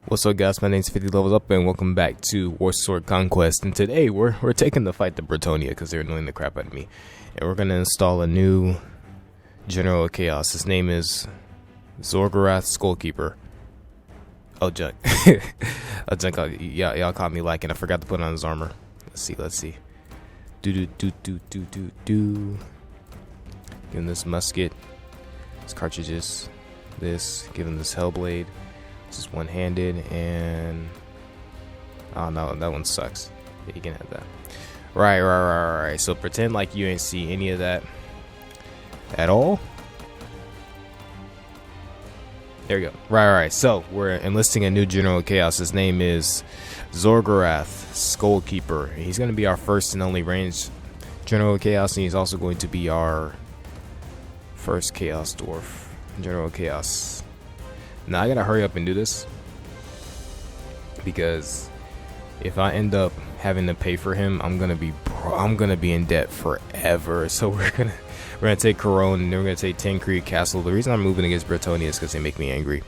What's up, guys? My name's 50 Levels Up, and welcome back to Warsword Conquest. And today we're taking the fight to Bretonnia because they're annoying the crap out of me, and we're gonna install a new General of Chaos. His name is ZORGOROTH Skullkeeper. Oh, junk. Oh, junk. Y'all caught me lacking. I forgot to put on his armor. Let's see. Do. Give him this musket, his cartridges, this. Give him this hellblade. Just one-handed, and oh no, that one sucks. Yeah, you can have that. Right. So pretend like you ain't see any of that at all. There we go. Right. So we're enlisting a new General of Chaos. His name is ZORGOROTH Skullkeeper. He's going to be our first and only ranged General of Chaos, and he's also going to be our first Chaos Dwarf General of Chaos. Now I gotta hurry up and do this because if I end up having to pay for him, I'm gonna be in debt forever. So we're gonna take Corone, and then we're gonna take Ten Creek Castle. The reason I'm moving against Bretonnia is because they make me angry,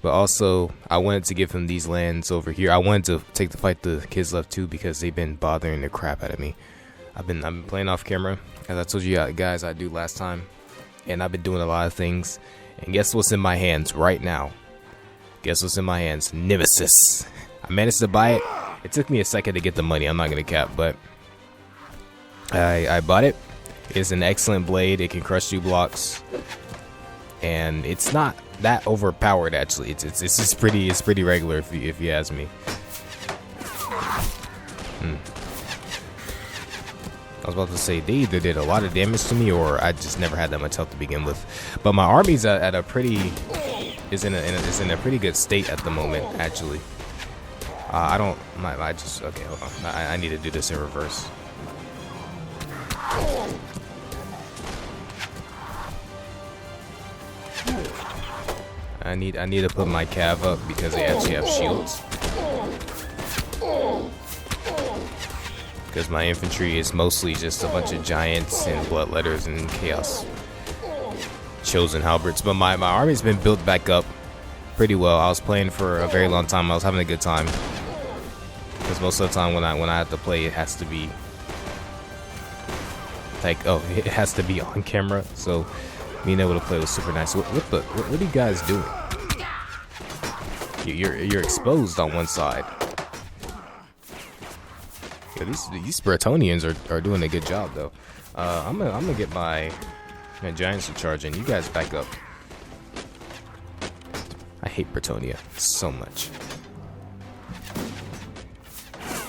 but also I wanted to give him these lands over here. I wanted to take the fight to Kislev too because they've been bothering the crap out of me. I've been playing off camera, as I told you guys I do last time, and I've been doing a lot of things. And guess what's in my hands right now? Guess what's in my hands? Nemesis. I managed to buy it. It took me a second to get the money. I'm not gonna cap, but I bought it. It's an excellent blade. It can crush 2 blocks, and it's not that overpowered. Actually, it's just pretty regular if you ask me. I was about to say they either did a lot of damage to me or I just never had that much health to begin with. But my army's at a pretty is in a pretty good state at the moment. Actually, okay. Hold on. I need to do this in reverse. I need to put my cav up because they actually have shields. Because my infantry is mostly just a bunch of giants and bloodletters and chaos chosen halberds. But my army's been built back up pretty well. I was playing for a very long time. I was having a good time. Because most of the time when I have to play, it has to be like, it has to be on camera. So being able to play was super nice. What are you guys doing? You're exposed on one side. Yeah, these Bretonians are doing a good job though. I'm gonna get my giants to charge in. You guys back up. I hate Bretonnia so much.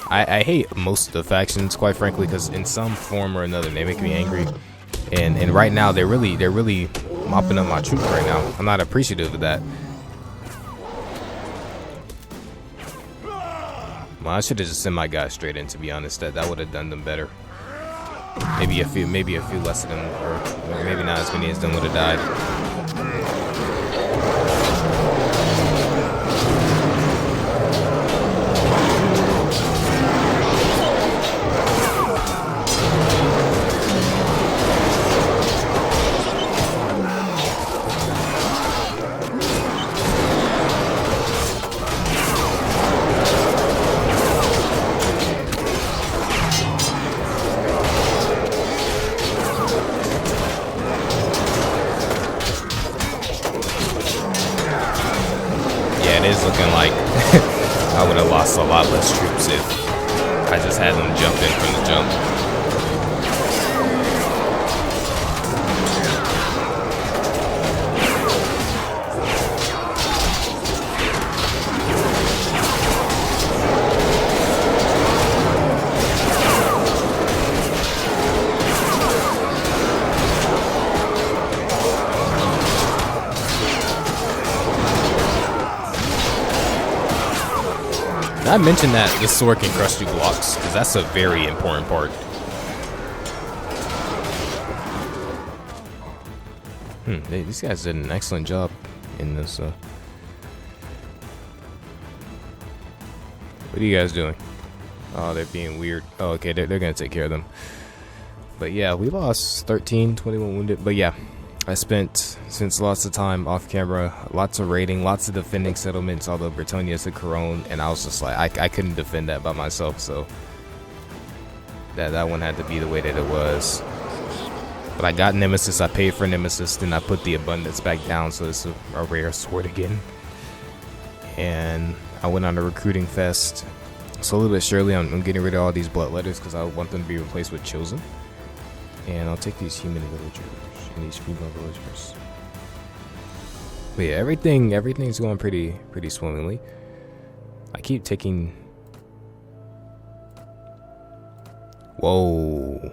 I hate most of the factions, quite frankly, because in some form or another they make me angry. And right now they're really mopping up my troops right now. I'm not appreciative of that. Well, I should have just sent my guys straight in, to be honest. That would have done them better. Maybe a few less of them, or maybe not as many as them would have died. It is looking like I would have lost a lot less troops if I just had them jump in from the jump. I mentioned that this sword can crush 2 blocks because that's a very important part. These guys did an excellent job in this. What are you guys doing? Oh, they're being weird. Oh, okay, they're gonna take care of them. But yeah, we lost 13, 21 wounded. But yeah, I spent lots of time off camera, lots of raiding, lots of defending settlements, although Britonia's a Corone, and I was just like, I couldn't defend that by myself, so that one had to be the way that it was. But I got Nemesis, I paid for Nemesis, then I put the Abundance back down, so it's a rare sword again. And I went on a recruiting fest. Slowly but surely, I'm getting rid of all these bloodletters because I want them to be replaced with Chosen. And I'll take these human villagers and these female villagers. But yeah, everything's going pretty swimmingly. I keep taking. Whoa,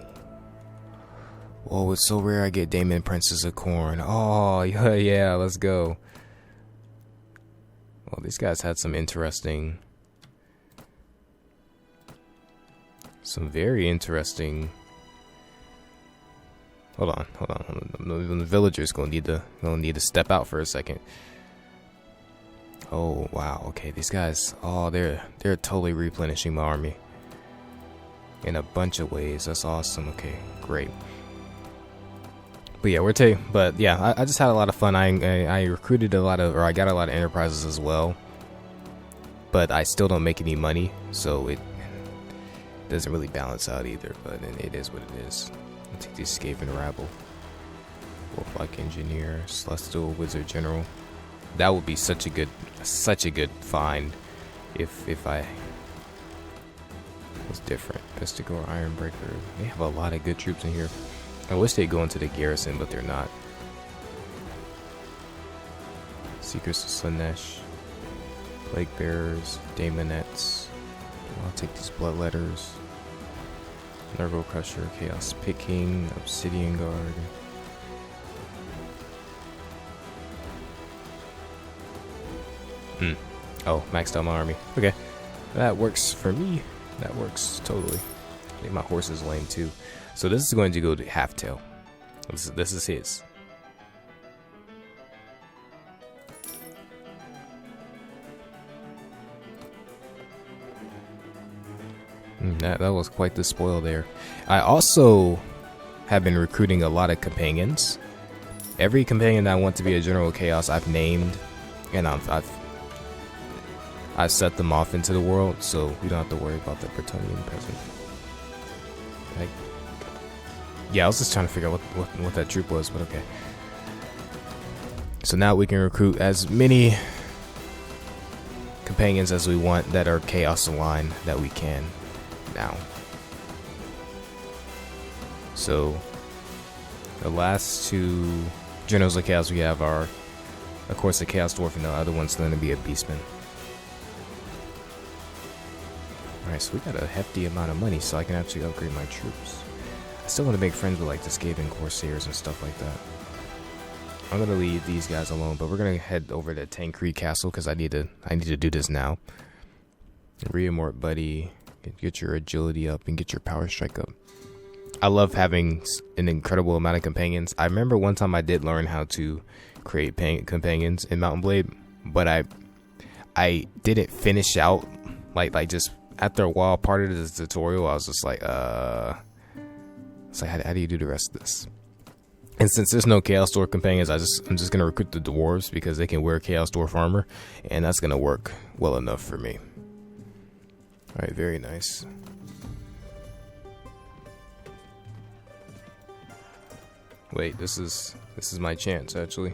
it's so rare I get Daemon Princess of Corn. Oh yeah, let's go. Well, these guys had some very interesting. Hold on. The villagers gonna need to step out for a second. Oh wow, okay, these guys. Oh, they're totally replenishing my army in a bunch of ways. That's awesome. Okay, great. But yeah, I just had a lot of fun. I recruited I got a lot of enterprises as well. But I still don't make any money, so it doesn't really balance out either. But it is what it is. I'll take the Skaven Rabble, Wolf-like Engineer, Celestial Wizard General. That would be such a good find if I was different. Pestigore, Ironbreaker. They have a lot of good troops in here. I wish they'd go into the garrison, but they're not. Seekers of Slanesh, Plague Bearers, Daemonettes. I'll take these Bloodletters. Nervo Crusher, Chaos Picking, Obsidian Guard. Oh, maxed out my army. Okay, that works for me. That works totally. I think my horse is lame too. So this is going to go to Halftail. This is his. That was quite the spoil there. I also have been recruiting a lot of companions. Every companion that I want to be a General Chaos, I've named, and I've set them off into the world, so we don't have to worry about the Bretonian peasant. Yeah, I was just trying to figure out what that troop was, but okay. So now we can recruit as many companions as we want that are Chaos aligned that we can now. So the last two Generals of Chaos we have are, of course, the Chaos Dwarf, and the other one's going to be a Beastman. Alright, so we got a hefty amount of money, so I can actually upgrade my troops. I still want to make friends with like the Skaven Corsairs and stuff like that. I'm gonna leave these guys alone, but we're gonna head over to Tancred Castle because I need to do this now. Reamort Buddy, get your agility up and get your power strike up. I love having an incredible amount of companions. I remember one time I did learn how to create companions in Mount & Blade, but I didn't finish out like just after a while. Part of this tutorial, I was just like, it's like, how do you do the rest of this? And since there's no Chaos Dwarf companions, I'm just gonna recruit the dwarves because they can wear Chaos Dwarf armor, and that's gonna work well enough for me. All right, very nice. Wait, this is my chance actually.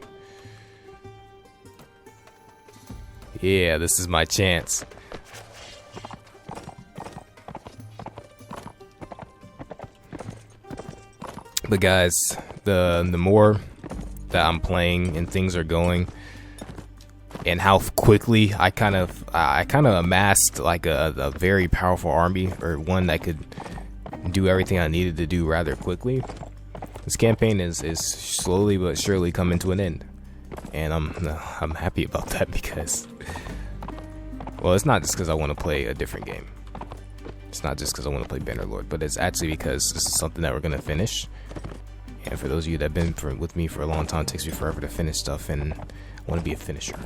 Yeah, this is my chance. But guys, the more that I'm playing and things are going, and how quickly I kind of amassed like a very powerful army, or one that could do everything I needed to do rather quickly. This campaign is slowly but surely coming to an end, and I'm happy about that because, well, it's not just because I want to play a different game. It's not just because I want to play Bannerlord, but it's actually because this is something that we're gonna finish. And for those of you that have been with me for a long time, it takes me forever to finish stuff, and I want to be a finisher.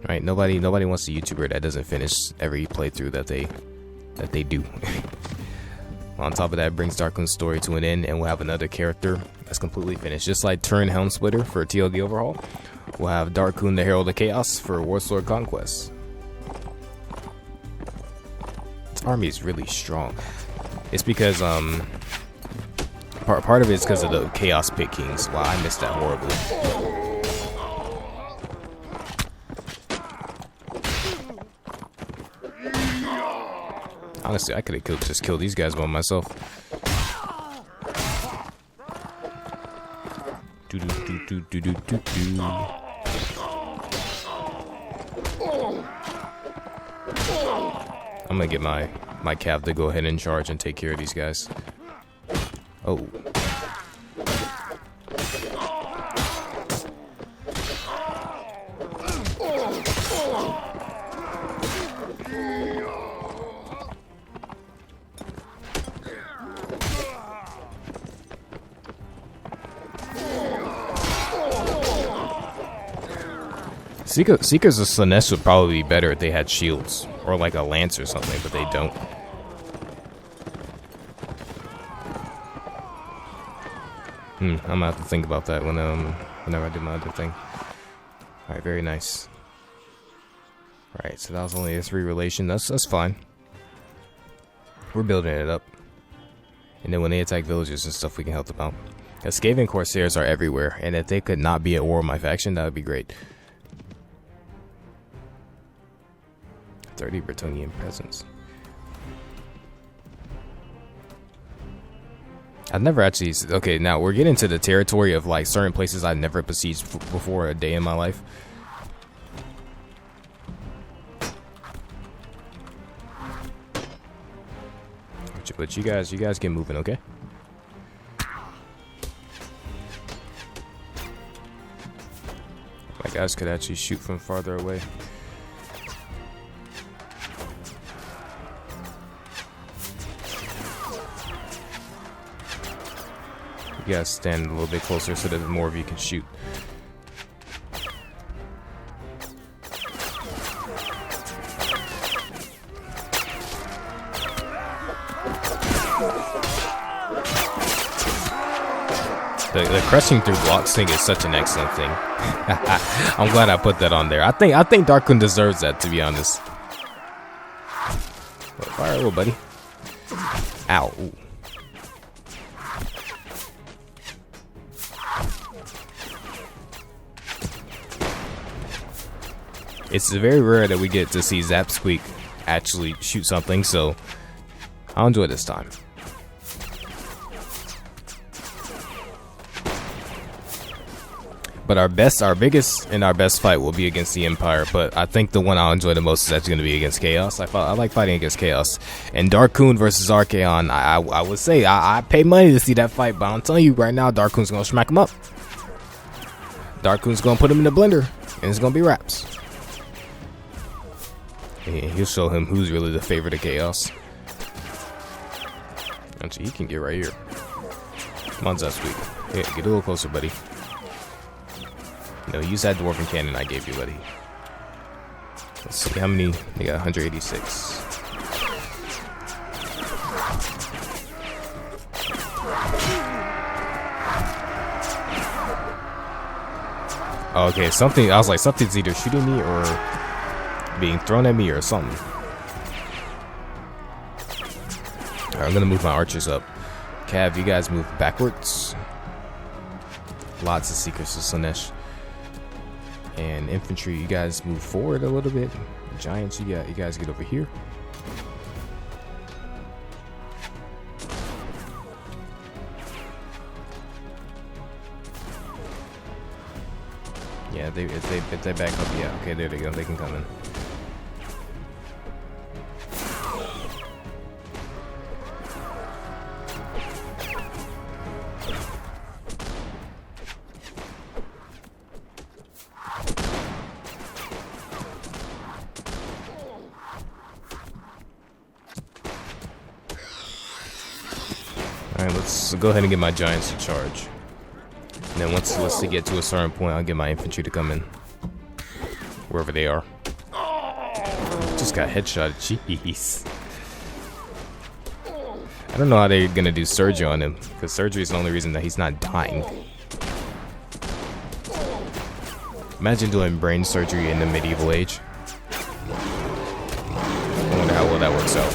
Right? Nobody wants a YouTuber that doesn't finish every playthrough that they do. On top of that, it brings Dar'kun's story to an end, and we'll have another character that's completely finished. Just like Turn Helm Splitter for TLD Overhaul, we'll have Dar'kun the Herald of Chaos for Warsword Conquest. This army is really strong. It's because part of it is because of the Chaos Pit Kings. Wow, I missed that horribly. Honestly, I could have just killed these guys by myself. I'm gonna get my cav to go ahead and charge and take care of these guys. Oh. Seekers of Slaanesh would probably be better if they had shields or like a lance or something, but they don't. I'm gonna have to think about that whenever I do my other thing. All right, very nice. All right, so that was only a 3 relation. That's fine. We're building it up, and then when they attack villages and stuff, we can help them out. Skaven Corsairs are everywhere, and if they could not be at war with my faction, that would be great. 30 Bretonian presence. I've never actually... Okay, now we're getting to the territory of like certain places I've never besieged before a day in my life. But you guys get moving, okay? My guys could actually shoot from farther away. You guys stand a little bit closer so that more of you can shoot. The crushing through blocks thing is such an excellent thing. I'm glad I put that on there. I think Dar'kun deserves that, to be honest. Fire a little, buddy. Ow. Ooh. It's very rare that we get to see Zapsqueak actually shoot something, so I'll enjoy this time. But our biggest and our best fight will be against the Empire, but I think the one I'll enjoy the most is actually going to be against Chaos. I like fighting against Chaos. And Dar'kun versus Archaon, I would say, I pay money to see that fight, but I'm telling you right now, Dar'kun's going to smack him up. Dar'kun's going to put him in the blender, and it's going to be wraps. Yeah, he'll show him who's really the favorite of Chaos. Actually, he can get right here. Come on, Zapsqueak. Yeah, get a little closer, buddy. No, use that dwarven cannon I gave you, buddy. Let's see how many. They got 186. Okay, something. I was like, something's either shooting me or being thrown at me or something. Alright, I'm gonna move my archers up. Cav, you guys move backwards. Lots of Seekers of Slaanesh. And infantry, you guys move forward a little bit. Giants, you guys get over here. Yeah, if they back up, yeah, okay, there they go. They can come in. Alright, let's go ahead and get my giants to charge. And then once they get to a certain point, I'll get my infantry to come in. Wherever they are. Just got headshotted, jeez. I don't know how they're gonna do surgery on him, because surgery is the only reason that he's not dying. Imagine doing brain surgery in the medieval age. I wonder how well that works out.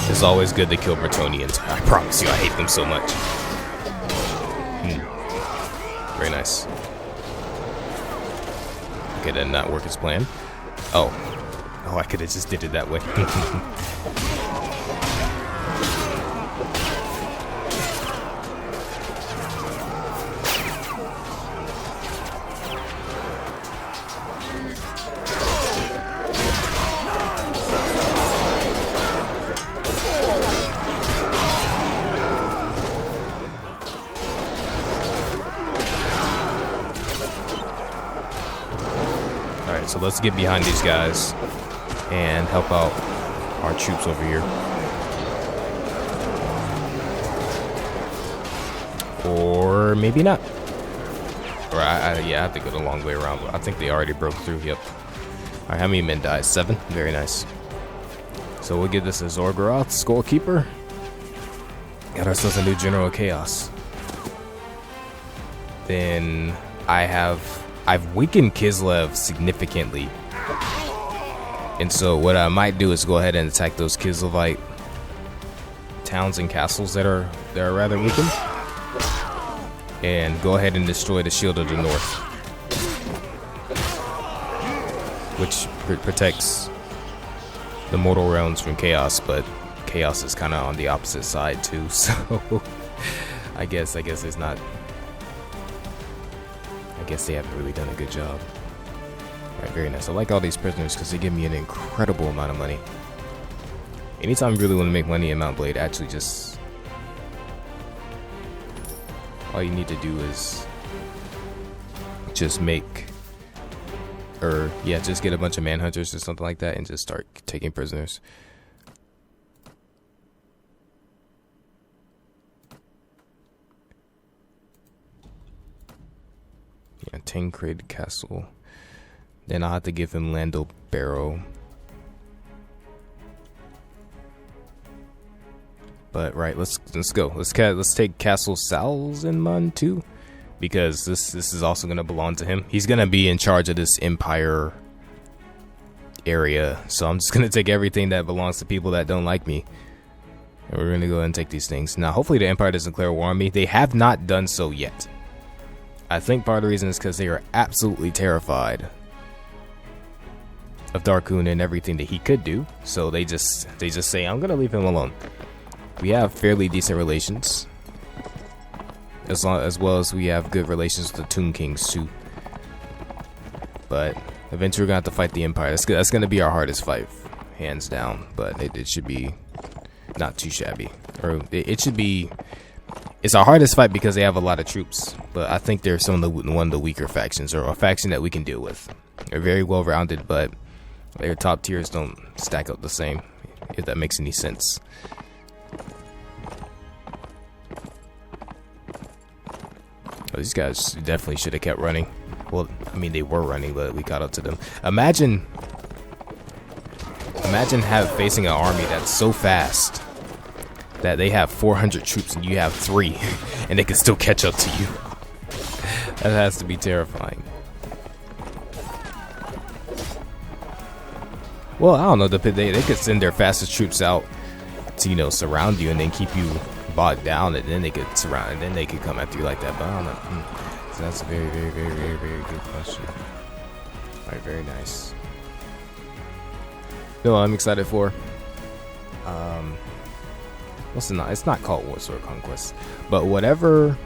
It's always good to kill Bretonnians. I promise you, I hate them so much. Very nice. Okay, did not work as planned. Oh, I could have just did it that way. Alright, so let's get behind these guys and help out our troops over here. Or maybe not. Or yeah, I have to go the long way around, but I think they already broke through. Yep. Alright, how many men died? 7? Very nice. So we'll give this a ZORGOROTH Skullkeeper. Got ourselves a new General Chaos. Then I've weakened Kislev significantly. And so what I might do is go ahead and attack those Kislevite towns and castles that are rather weakened. And go ahead and destroy the Shield of the North, which protects the mortal realms from chaos, but chaos is kind of on the opposite side too, so I guess it's not. I guess they haven't really done a good job. Alright, very nice. I like all these prisoners because they give me an incredible amount of money. Anytime you really want to make money in Mount Blade, actually just all you need to do is just just get a bunch of manhunters or something like that and just start taking prisoners. Yeah, Tancred Castle. Then I'll have to give him Landel Barrow. But right, let's go. Let's take Castle Salzenmund too, because this is also gonna belong to him. He's gonna be in charge of this empire area, so I'm just gonna take everything that belongs to people that don't like me, and we're gonna go ahead and take these things. Now, hopefully, the Empire doesn't declare war on me. They have not done so yet. I think part of the reason is because they are absolutely terrified of Dar'kun and everything that he could do. So they just say, I'm gonna leave him alone. We have fairly decent relations, as well as we have good relations with the Toon Kings too. But eventually we're gonna have to fight the Empire. That's gonna be our hardest fight, hands down. But it should be not too shabby, or it should be. It's our hardest fight because they have a lot of troops, but I think they're one of the weaker factions, or a faction that we can deal with. They're very well rounded, but their top tiers don't stack up the same, if that makes any sense. Oh, these guys definitely should have kept running. Well, I mean, they were running, but we caught up to them. Imagine facing an army that's so fast that they have 400 troops and you have 3, and they can still catch up to you. That has to be terrifying. Well, I don't know. They could send their fastest troops out to, surround you and then keep you bogged down, and then they could surround, and then they could come after you like that. But I don't know. So that's a very, very, very, very, very good question. All right, very nice. No, I'm excited for. It's not called Warsword Conquest, but whatever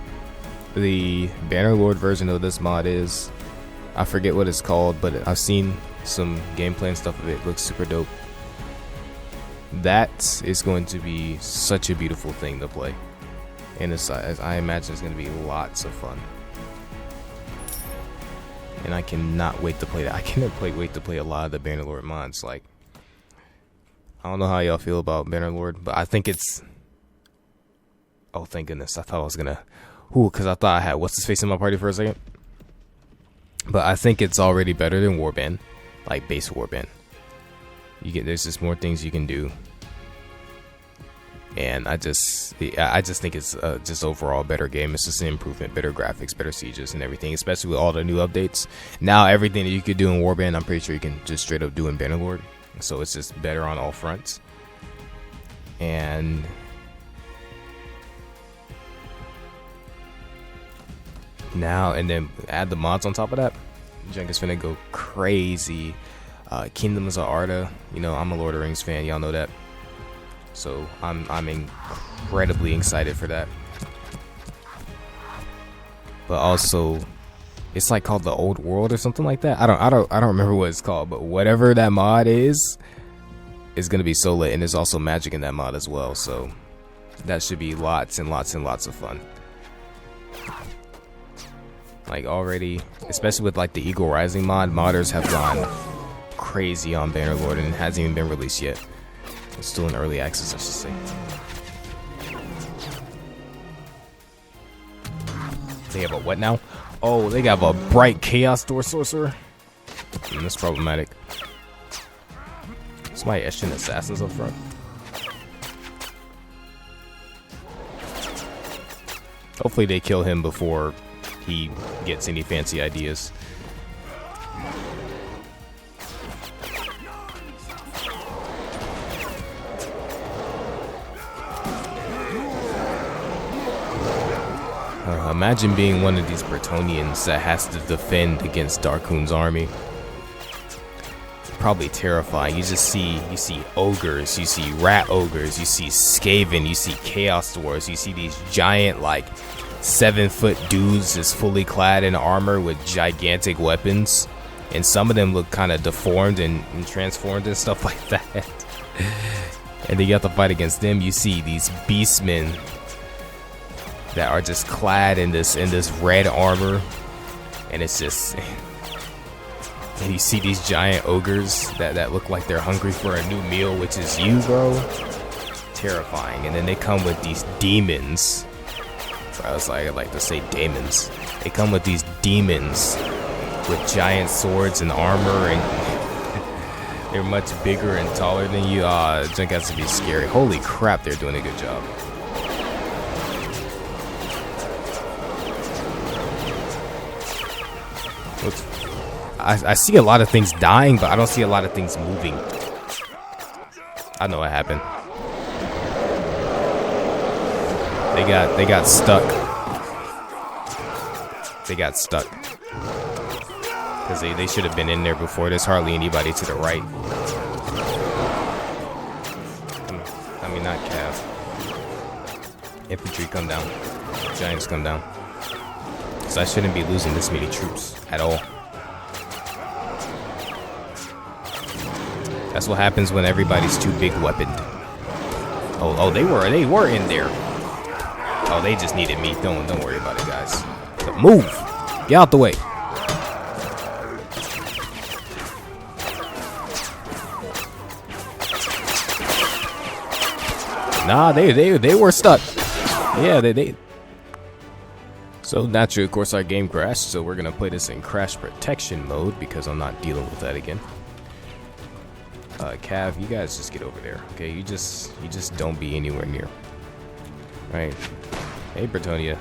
the Bannerlord version of this mod is, I forget what it's called, but I've seen some gameplay and stuff of it. It looks super dope. That is going to be such a beautiful thing to play. And I imagine it's going to be lots of fun. And I cannot wait to play that. I cannot wait to play a lot of the Bannerlord mods. Like, I don't know how y'all feel about Bannerlord, but I think it's... Oh, thank goodness. I thought I was going to... Ooh, because I thought I had what's-his-face in my party for a second. But I think it's already better than Warband. Like, base Warband. There's just more things you can do. And I just think it's just overall a better game. It's just an improvement, better graphics, better sieges and everything, especially with all the new updates. Now everything that you could do in Warband, I'm pretty sure you can just straight up do in Bannerlord. So it's just better on all fronts. And now, and then add the mods on top of that. Junk is finna go crazy. Kingdoms of Arda, you know, I'm a Lord of the Rings fan, y'all know that. So I'm incredibly excited for that. But also, it's like called the Old World or something like that. I don't remember what it's called, but whatever that mod is gonna be so lit. And there's also magic in that mod as well, so that should be lots and lots and lots of fun. Like already, especially with like the Eagle Rising mod, modders have gone crazy on Bannerlord, and it hasn't even been released yet. It's still in early access, I should say. They have a what now? Oh, they have a bright Chaos Door Sorcerer. That's problematic. Somebody etched in assassins up front. Hopefully they kill him before he gets any fancy ideas. Imagine being one of these Bretonnians that has to defend against Dar'kun's army. It's probably terrifying. You see ogres, you see rat ogres, you see Skaven, you see Chaos Dwarves, you see these giant like 7-foot dudes just fully clad in armor with gigantic weapons, and some of them look kind of deformed and transformed and stuff like that. And then you have to fight against them. You see these beastmen that are just clad in this red armor, and it's just, and you see these giant ogres that look like they're hungry for a new meal, which is you, bro. Terrifying. And then they come with these demons. I was like, I like to say demons. They come with these demons with giant swords and armor, and they're much bigger and taller than you. Junk has to be scary. Holy crap, they're doing a good job. I see a lot of things dying, but I don't see a lot of things moving. I know what happened. They got stuck. They got stuck. Because they should have been in there before. There's hardly anybody to the right. I mean, not Cav. Infantry come down. Giants come down. So I shouldn't be losing this many troops at all. That's what happens when everybody's too big weaponed. Oh, they were in there. Oh, they just needed me. Don't worry about it, guys. But move. Get out the way. Nah, they were stuck. Yeah, they. So naturally, of course, our game crashed. So we're gonna play this in crash protection mode because I'm not dealing with that again. Cav, you guys just get over there, okay? You just don't be anywhere near. Right? Hey, Bretonnia.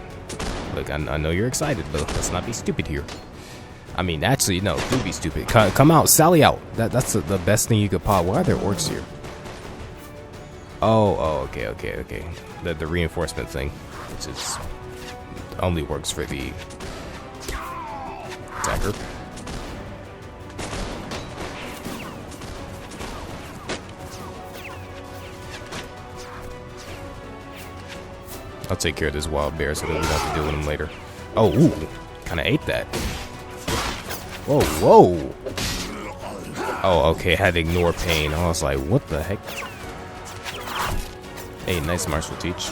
Look, I know you're excited, but let's not be stupid here. I mean, actually, no, do be stupid. Come out, sally out. That's the best thing you could pop. Why are there orcs here? Oh, okay. The reinforcement thing, which is only works for the attacker. I'll take care of this wild bear so that we don't have to deal with him later. Oh, ooh, kind of ate that. Whoa. Oh, okay, I had to ignore pain. I was like, what the heck? Hey, nice martial teach.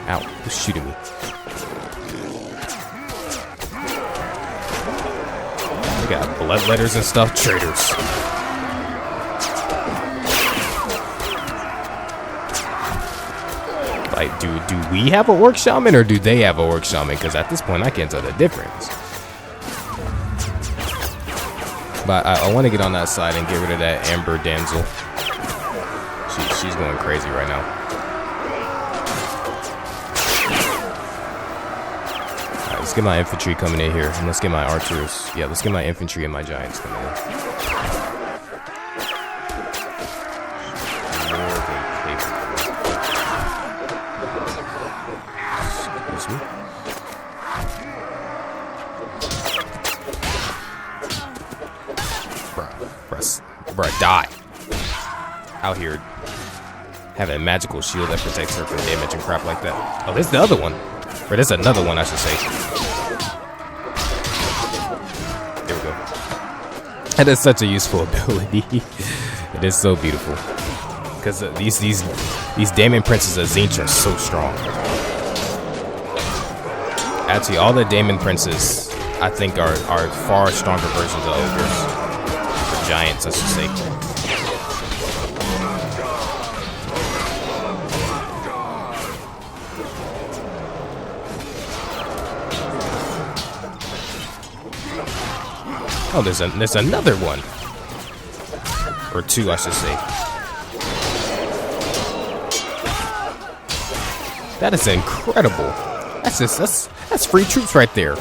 Ow, who's shooting me? They got blood letters and stuff. Traitors. Like, do we have a orc shaman or do they have a orc shaman? Because at this point, I can't tell the difference. But I want to get on that side and get rid of that Amber Damsel. She's going crazy right now. Alright, let's get my infantry coming in here. And let's get my archers. Yeah, let's get my infantry and my giants coming in. Excuse me. Bruh, die. Out here having a magical shield that protects her from damage and crap like that. Oh, this is the other one. Or this is another one, I should say. There we go. That is such a useful ability. It is so beautiful. Because these Daemon Princes of Tzeentch are so strong. Actually, all the Daemon Princes, I think, are far stronger versions of ogres. Or giants, I should say. Oh, there's another one. Or two, I should say. That is incredible. That's free troops right there.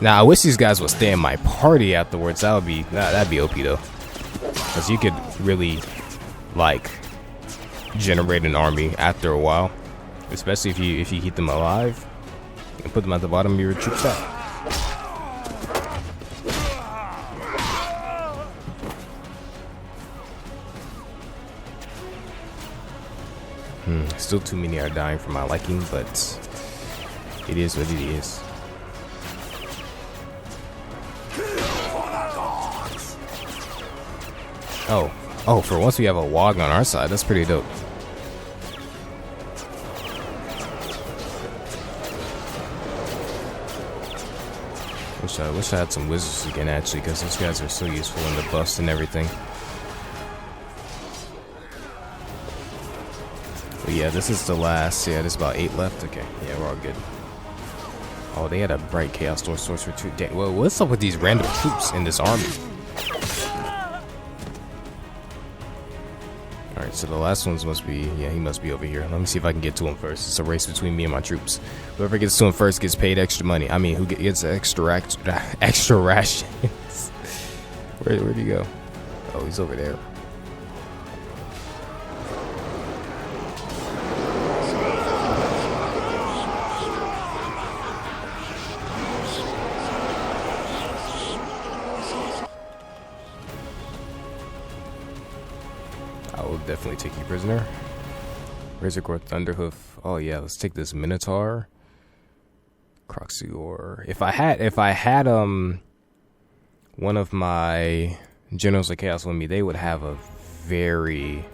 Now, I wish these guys would stay in my party afterwards. That'd be OP though. Because you could really, like, generate an army after a while. Especially if you keep them alive. And put them at the bottom of your troop stack. Still too many are dying for my liking, but it is what it is. Oh, for once we have a Wog on our side. That's pretty dope. Wish I had some wizards again, actually, because those guys are so useful in the buffs and everything. But yeah, this is the last. Yeah, there's about 8 left. Okay, yeah, we're all good. Oh, they had a bright Chaos Door Sorcerer too. Dang, well, what's up with these random troops in this army? Alright, so the last ones must be, yeah, he must be over here. Let me see if I can get to him first. It's a race between me and my troops. Whoever gets to him first gets paid extra money. I mean, who gets extra rations? Where'd he go? Oh, he's over there. Definitely take you prisoner. Razorgore Thunderhoof. Oh yeah, let's take this Minotaur. Croxior. If I had one of my Generals of Chaos with me, they would have a very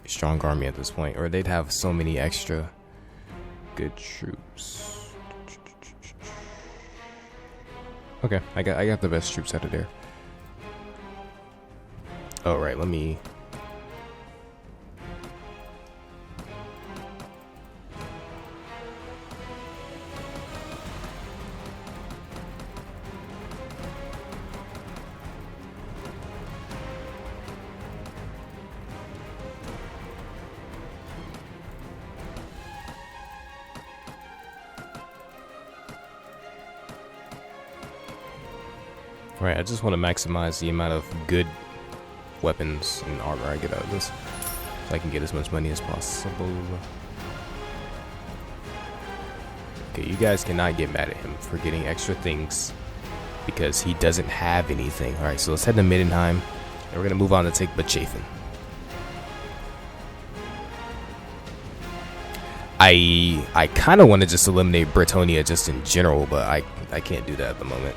strong army at this point, or they'd have so many extra good troops. Okay, I got the best troops out of there. All right, let me. Right, I just want to maximize the amount of good weapons and armor I get out of this, so I can get as much money as possible. Okay, you guys cannot get mad at him for getting extra things because he doesn't have anything. Alright, so let's head to Middenheim, and we're going to move on to take Bachafin. I kind of want to just eliminate Bretonnia just in general, but I can't do that at the moment.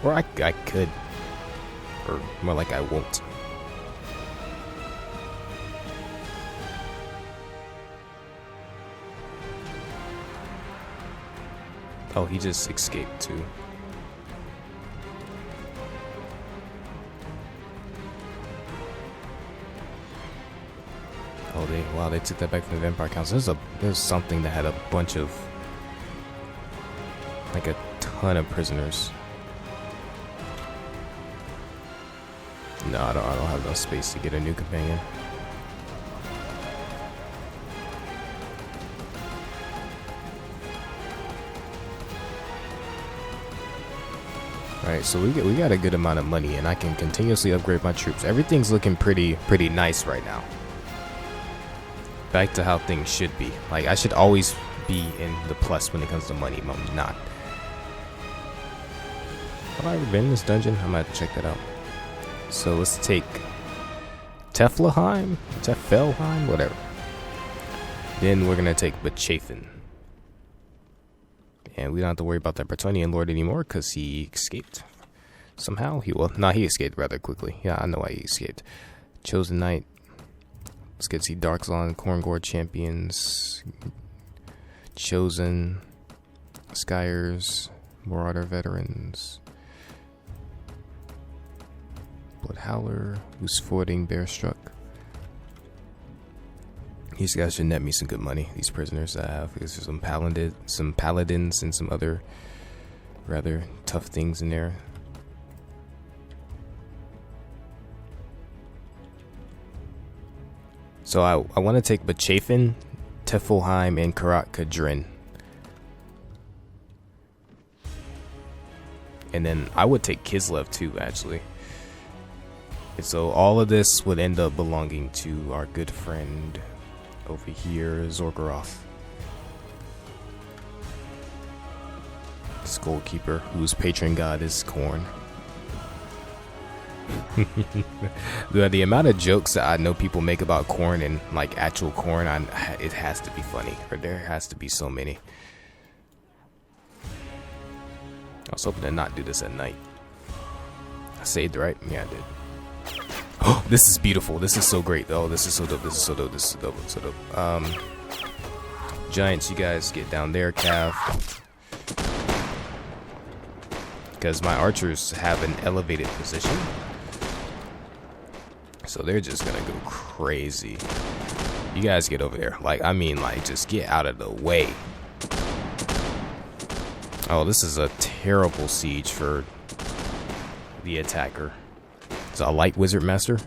Or I could. Or more like I won't. Oh, he just escaped too. Oh, they took that back from the Vampire Council. There's something that had a bunch of, like a ton of prisoners. No, I don't have enough space to get a new companion. Alright, so we got a good amount of money, and I can continuously upgrade my troops. Everything's looking pretty nice right now. Back to how things should be. Like, I should always be in the plus when it comes to money, but I'm not. Have I ever been in this dungeon? I might have to check that out. So let's take Teflaheim, whatever. Then we're gonna take Bachafin. And we don't have to worry about that Bretonnian Lord anymore because he escaped. Somehow he escaped rather quickly. Yeah, I know why he escaped. Chosen Knight. Let's get to see Darkzon, Korngord Champions, Chosen, Skyers, Marauder Veterans, Blood Howler, who's fording Bearstruck. These guys should net me some good money. These prisoners I have, because there's some paladins, and some other rather tough things in there. So I want to take Bachafin, Teflaheim, and Karat Kadrin. And then I would take Kislev too, actually. And so all of this would end up belonging to our good friend over here, Zorgoroth Skullkeeper, whose patron god is corn. The amount of jokes that I know people make about corn and like actual corn, it has to be funny, or there has to be so many. I was hoping to not do this at night. I saved, right? Yeah, I did. Oh, this is beautiful. This is so great. Oh, this is so dope. This is so dope. This is so dope. So dope. Giants, you guys get down there, Cav. Because my archers have an elevated position. So they're just gonna go crazy. You guys get over there. Like, I mean, like, just get out of the way. Oh, this is a terrible siege for the attacker. It's a light wizard master.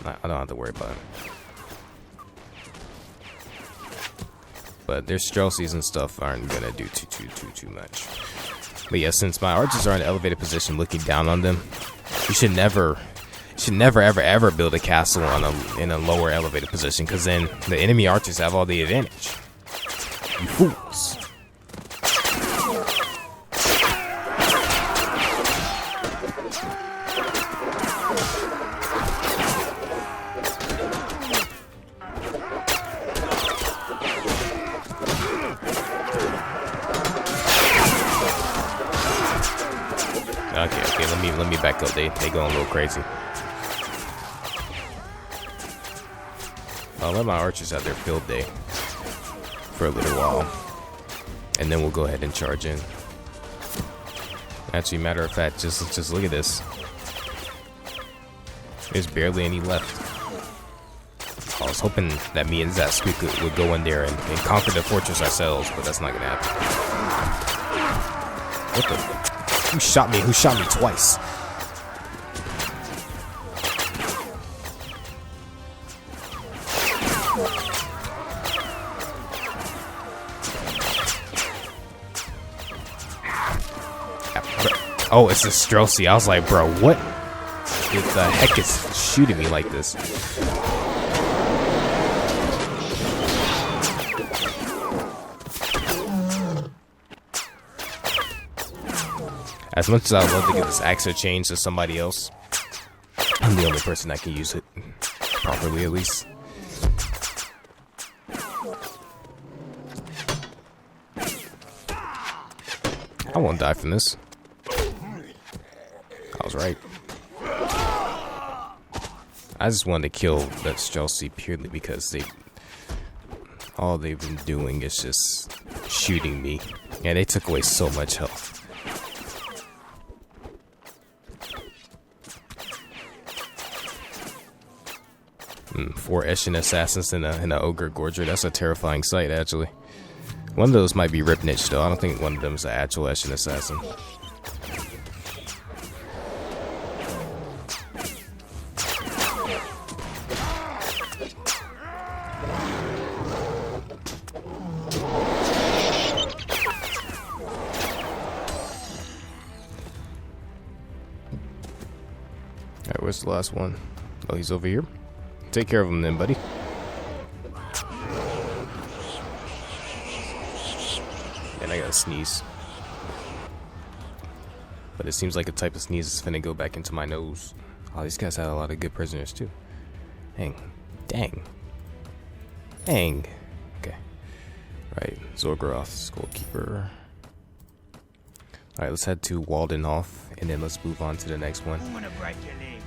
I don't have to worry about it. But their Strelsies and stuff aren't gonna do too much. But yeah, since my archers are in an elevated position looking down on them, you should never ever build a castle in a lower elevated position, because then the enemy archers have all the advantage. You fools. Okay, let me back up. They going a little crazy. I'll let my archers have their field day for a little while, and then we'll go ahead and charge in. Actually, matter of fact, just look at this. There's barely any left. I was hoping that me and Zatsqueak would go in there and conquer the fortress ourselves, but that's not gonna happen. What the? Who shot me? Who shot me twice? Oh, it's a Strelsi. I was like, bro, what the heck is shooting me like this? As much as I'd love to get this Axer changed to somebody else, I'm the only person that can use it properly, at least. I won't die from this. I was right. I just wanted to kill that Strelsi purely because all they've been doing is just shooting me. And they took away so much health. 4 Eshin assassins in a ogre gorger. That's a terrifying sight, actually. One of those might be Ripnich, though. I don't think one of them is an actual Eshin assassin. Alright, where's the last one? Oh, he's over here. Take care of him then, buddy. And I gotta sneeze. But it seems like a type of sneeze is finna go back into my nose. Oh, these guys had a lot of good prisoners too. Dang. Dang. Dang. Okay. Right. Zorgoroth Skullkeeper. Alright, let's head to Waldenhof, and then let's move on to the next one. I'm gonna break your legs.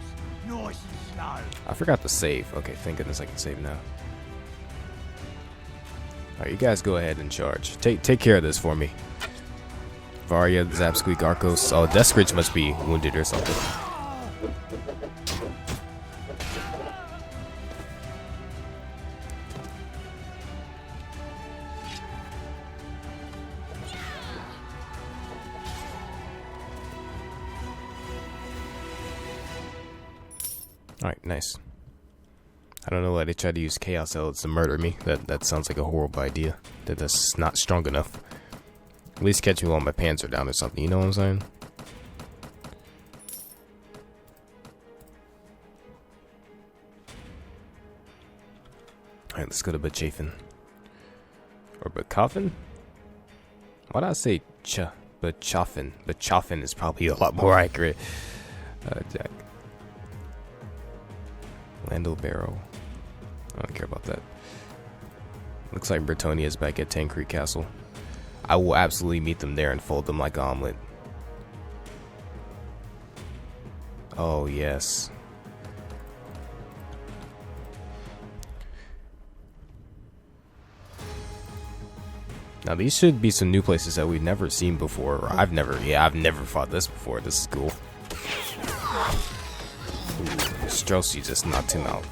Nice and slow. I forgot to save. Okay, thank goodness I can save now. Alright, you guys go ahead and charge. Take care of this for me. Varya, Zapsqueak, Arcos. Oh, Deskridge must be wounded or something. Alright, nice. I don't know why they tried to use Chaos Elements to murder me. That sounds like a horrible idea. That's not strong enough. At least catch me while my pants are down or something, you know what I'm saying? Alright, let's go to Bachafin. Or Bachafin? Why did I say Bachafin? Bachafin is probably a lot more accurate. Jack. Landel Barrow. I don't care about that. Looks like Bretonia is back at Tancrete Castle. I will absolutely meet them there and fold them like an omelet. Oh, yes. Now these should be some new places that we've never seen before. Or I've never fought this before. This is cool. Strelsi just knocked him out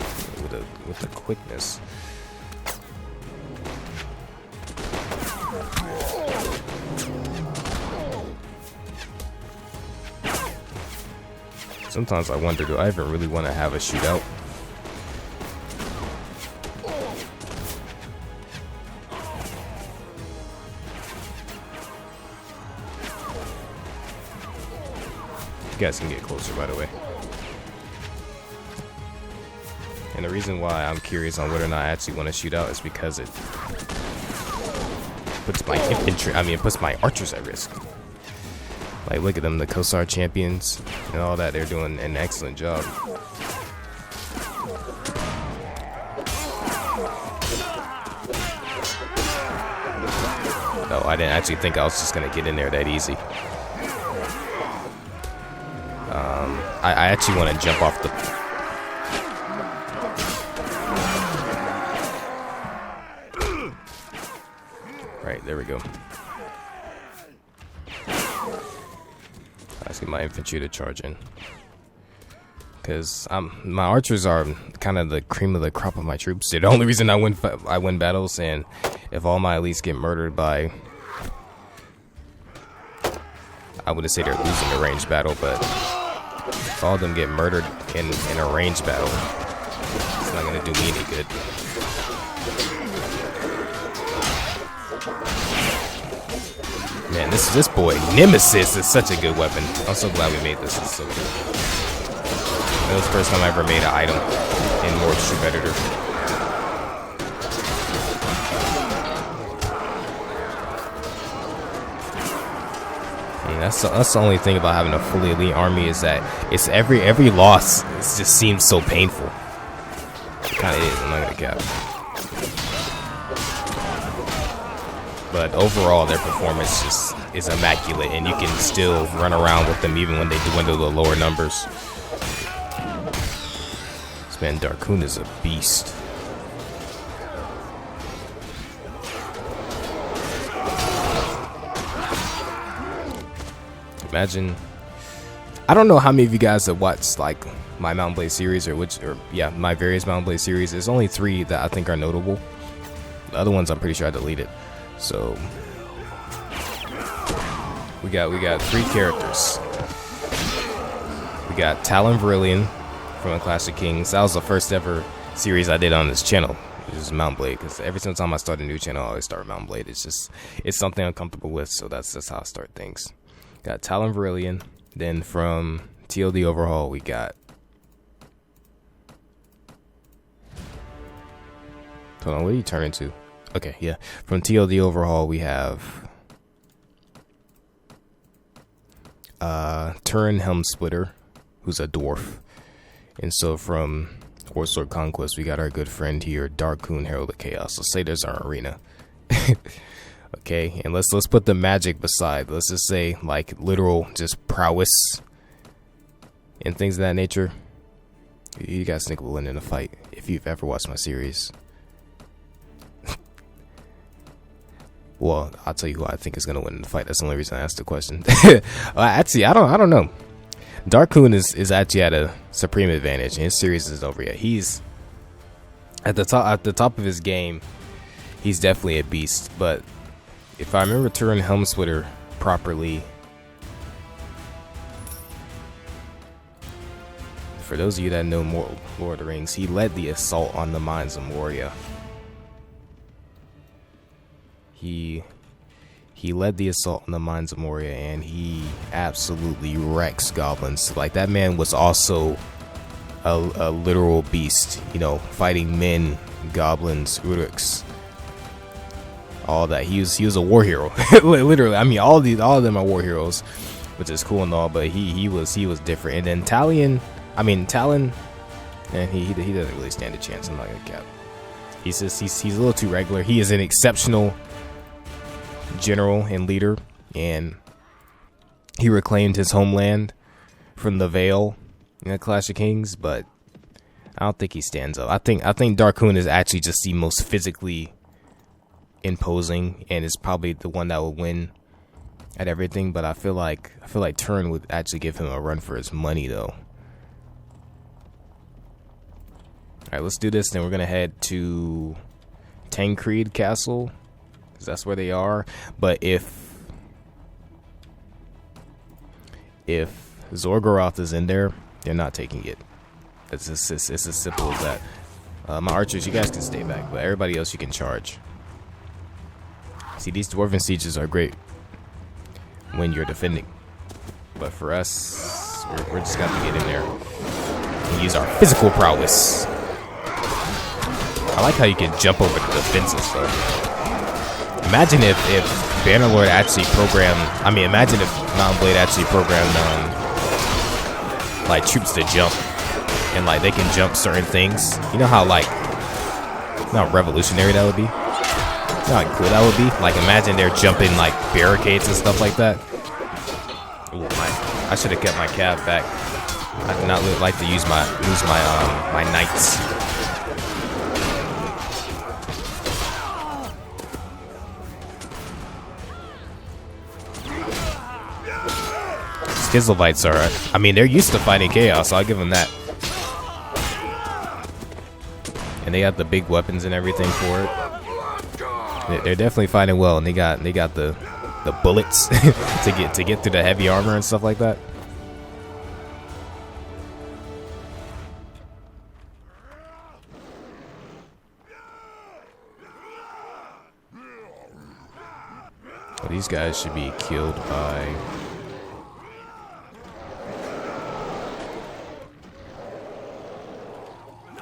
with the quickness. Sometimes I wonder, do I even really want to have a shootout? You guys can get closer, by the way. And the reason why I'm curious on whether or not I actually want to shoot out is because it puts my infantry, it puts my archers at risk. Like, look at them, the Kosar champions and all that. They're doing an excellent job. No, I didn't actually think I was just going to get in there that easy. I actually want to jump off the... Right, there we go. Let's get my infantry to charge in. Because my archers are kind of the cream of the crop of my troops. They're the only reason I win battles, and if all my elites get murdered by... I wouldn't say they're losing a ranged battle, but if all of them get murdered in a ranged battle, it's not going to do me any good. Man, this boy Nemesis is such a good weapon. I'm so glad we made this. It's so good. That was the first time I ever made an item in Mort's Troop Editor. And that's the only thing about having a fully elite army, is that it's every loss just seems so painful. It kind of is. I'm not gonna cap. But overall, their performance just is immaculate, and you can still run around with them even when they dwindle to lower numbers. This man Dar'kun is a beast. Imagine. I don't know how many of you guys have watched like my Mount Blade series or my various Mount Blade series. There's only 3 that I think are notable. The other ones I'm pretty sure I deleted. So we got 3 characters. We got Talon Varillion from Clash of Kings. That was the first ever series I did on this channel. It was Mount Blade, because every single time I start a new channel, I always start with Mount Blade. It's something I'm comfortable with, so that's just how I start things. Got Talon Varillion. Then from TLD Overhaul, we got. Hold on, what do you turn into? Okay, yeah. From TLD Overhaul, we have Turin Helmsplitter, who's a dwarf. And so from Warsword Conquest, we got our good friend here, Dar'kun, Herald of Chaos. Let's say there's our arena. Okay, and let's put the magic beside. Let's just say like literal just prowess and things of that nature. You guys think we'll win in a fight if you've ever watched my series. Well, I'll tell you who I think is gonna win in the fight. That's the only reason I asked the question. Actually, I don't know. Dar'kun is actually at a supreme advantage, and his series is over yet. He's at the top of his game. He's definitely a beast, but if I remember Turin Helmsplitter properly, for those of you that know more Lord of the Rings, he led the assault on the mines of Moria. He led the assault on the mines of Moria, and he absolutely wrecks goblins. Like, that man was also a literal beast, you know, fighting men, goblins, uruks, all that. He was a war hero. Literally, I mean, all of them are war heroes, which is cool and all, but he was different. And then Talon, and he doesn't really stand a chance. I'm not gonna cap. He's a little too regular. He is an exceptional general and leader, and he reclaimed his homeland from the Vale in the Clash of Kings, but I don't think he stands up. I think Dar'kun is actually just the most physically imposing, and is probably the one that will win at everything. But I feel like Turin would actually give him a run for his money, though. All right, let's do this. Then we're gonna head to Tancred Castle, because that's where they are. But if Zorgoroth is in there, they're not taking it. It's as simple as that. My archers, you guys can stay back, but everybody else you can charge. See, these dwarven sieges are great when you're defending, but for us, we're just got to get in there and use our physical prowess. I like how you can jump over the defenses, though. Imagine if Bannerlord actually imagine if Mount Blade actually programmed like troops to jump, and like they can jump certain things. You know how revolutionary that would be? You know how cool that would be? Like, imagine they're jumping like barricades and stuff like that. Ooh, I should have kept my cab back. I do not like to use my knights. Kislevites are, they're used to fighting chaos, so I'll give them that. And they got the big weapons and everything for it. They're definitely fighting well, and they got the bullets to get through the heavy armor and stuff like that. Well, these guys should be killed by.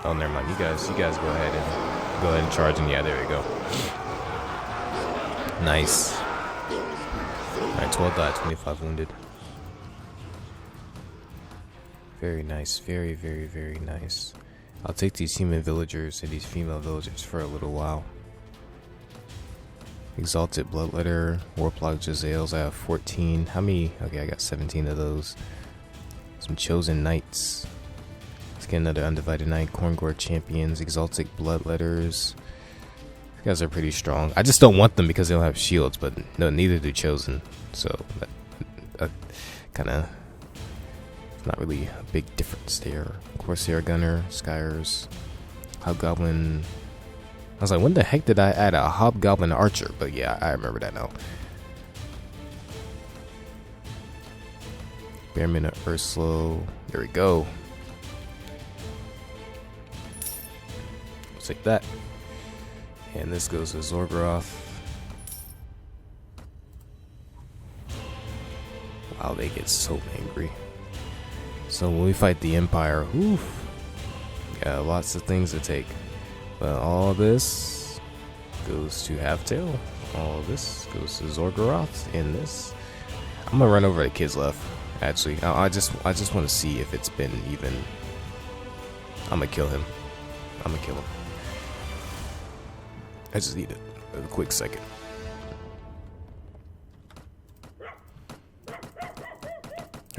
Oh, never mind. You guys go ahead and charge, and yeah, there we go. Nice. Alright, 12 died, 25 wounded. Very nice. Very, very, very nice. I'll take these human villagers and these female villagers for a little while. Exalted Bloodletter, Warplock Jazales. I have 14. How many? Okay, I got 17 of those. Some Chosen Knights. Let's get another Undivided Knight. Corngore Champions. Exalted Bloodletters. These guys are pretty strong. I just don't want them because they don't have shields, but no, neither do Chosen. So, Kinda not really a big difference there. Corsair Gunner, Skyers, Hobgoblin. I was like, when the heck did I add a Hobgoblin Archer? But yeah, I remember that now. Bearman of Urslo. There we go. We'll take that. And this goes to Zorgoroth. Wow, they get so angry. So when we fight the Empire, oof, yeah, lots of things to take. But all this goes to Halftail. All this goes to Zorgoroth. And this, I'm gonna run over to Kislev. Actually, I just want to see if it's been even. I'm gonna kill him. I just need a quick second.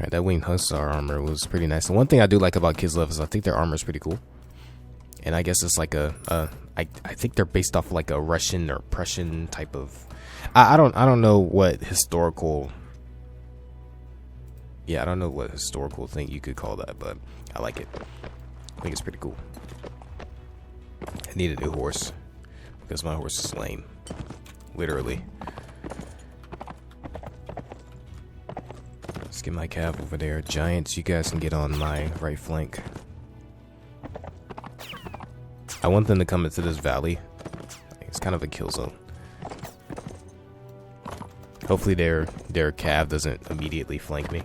Alright, that Winged Hussar armor was pretty nice. The one thing I do like about Kislev is I think their armor is pretty cool. And I guess it's like I think they're based off like a Russian or Prussian type of. I don't know what historical. Yeah, I don't know what historical thing you could call that, but I like it. I think it's pretty cool. I need a new horse because my horse is lame, literally. Let's get my cav over there. Giants, you guys can get on my right flank. I want them to come into this valley. It's kind of a kill zone. Hopefully their cav doesn't immediately flank me.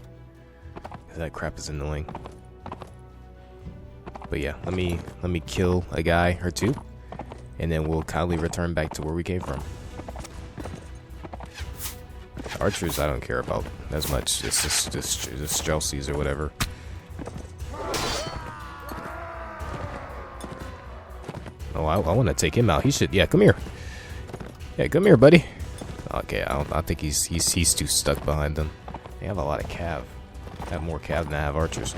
That crap is annoying. But yeah, let me kill a guy or two, and then we'll kindly return back to where we came from. Archers, I don't care about as much. It's just Strelsies or whatever. Oh, I want to take him out. He should. Yeah, come here. Yeah, come here, buddy. Okay, I think he's too stuck behind them. They have a lot of cav. I have more cav than I have archers.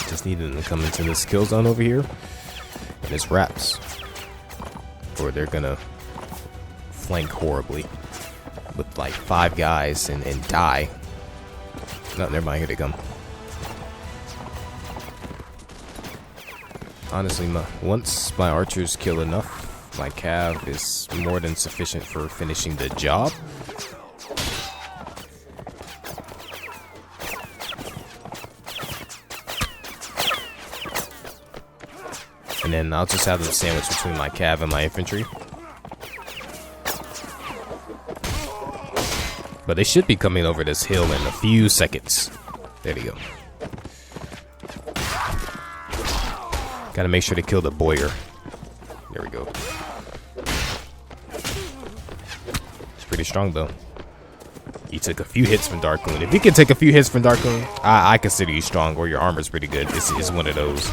Just need them to come into this kill zone over here. And it's wraps. Or they're gonna flank horribly. With like 5 guys and die. No, never mind, here they come. Honestly, once my archers kill enough, my cav is more than sufficient for finishing the job. And then I'll just have them sandwiched between my cav and my infantry. But they should be coming over this hill in a few seconds. There they go. Gotta make sure to kill the boyer. There we go. It's pretty strong though. He took a few hits from Dar'kun. If you can take a few hits from Dar'kun, I consider you strong, or your armor's pretty good. It's one of those.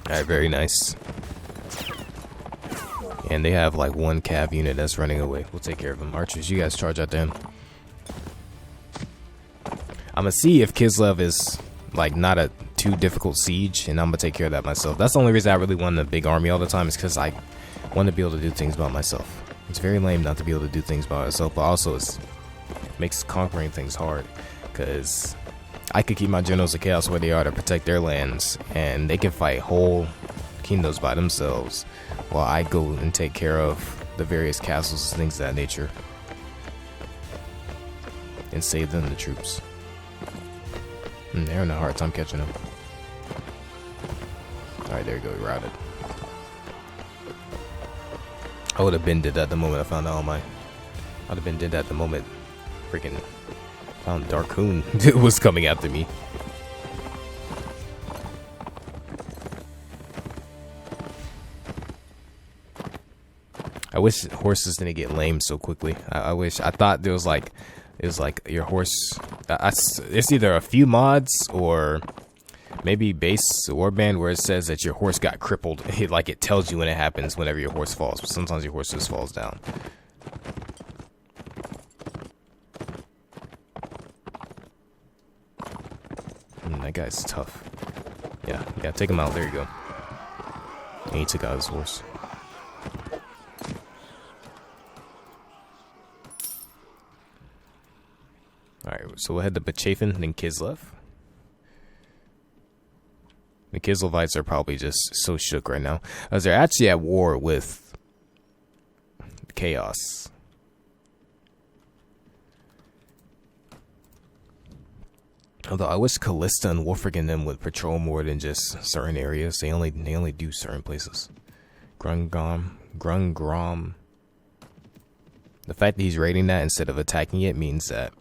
Alright, very nice. And they have like 1 cav unit that's running away. We'll take care of them. Archers, you guys charge out them. I'm gonna see if Kislev is like not a too difficult siege, and I'm gonna take care of that myself. That's the only reason I really want a big army all the time, is because I want to be able to do things by myself. It's very lame not to be able to do things by myself, but also it makes conquering things hard, because I could keep my generals of chaos where they are to protect their lands, and they can fight whole kingdoms by themselves while I go and take care of the various castles and things of that nature and save them the troops. They're having a hard time catching them. Alright, there you go, we routed. I would have been dead at the moment I found out I would have been dead at the moment freaking found Dar'kun was coming after me. I wish horses didn't get lame so quickly. I thought there was like, it was like your horse. It's either a few mods or maybe base warband where it says that your horse got crippled. It tells you when it happens whenever your horse falls. But sometimes your horse just falls down. That guy's tough. Yeah, take him out. There you go. And he took out his horse. Alright, so we'll head to Bechafin, then Kislev. The Kislevites are probably just so shook right now, as they're actually at war with Chaos. Although I wish Callista and Wolfric and them would patrol more than just certain areas. They only do certain places. Grungrom. The fact that he's raiding that instead of attacking it means that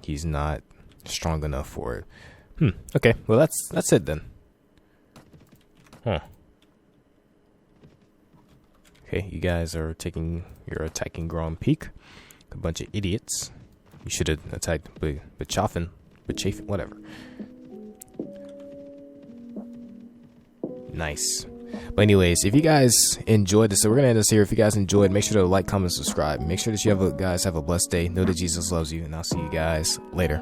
he's not strong enough for it. Okay, well that's it then. Huh. Okay, you guys are attacking Grom Peak. A bunch of idiots. You should have attacked Bechafin, whatever. Nice. But anyways, if you guys enjoyed this, so we're gonna end this here. If you guys enjoyed, make sure to like, comment, subscribe. Make sure that you guys have a blessed day. Know that Jesus loves you, and I'll see you guys later.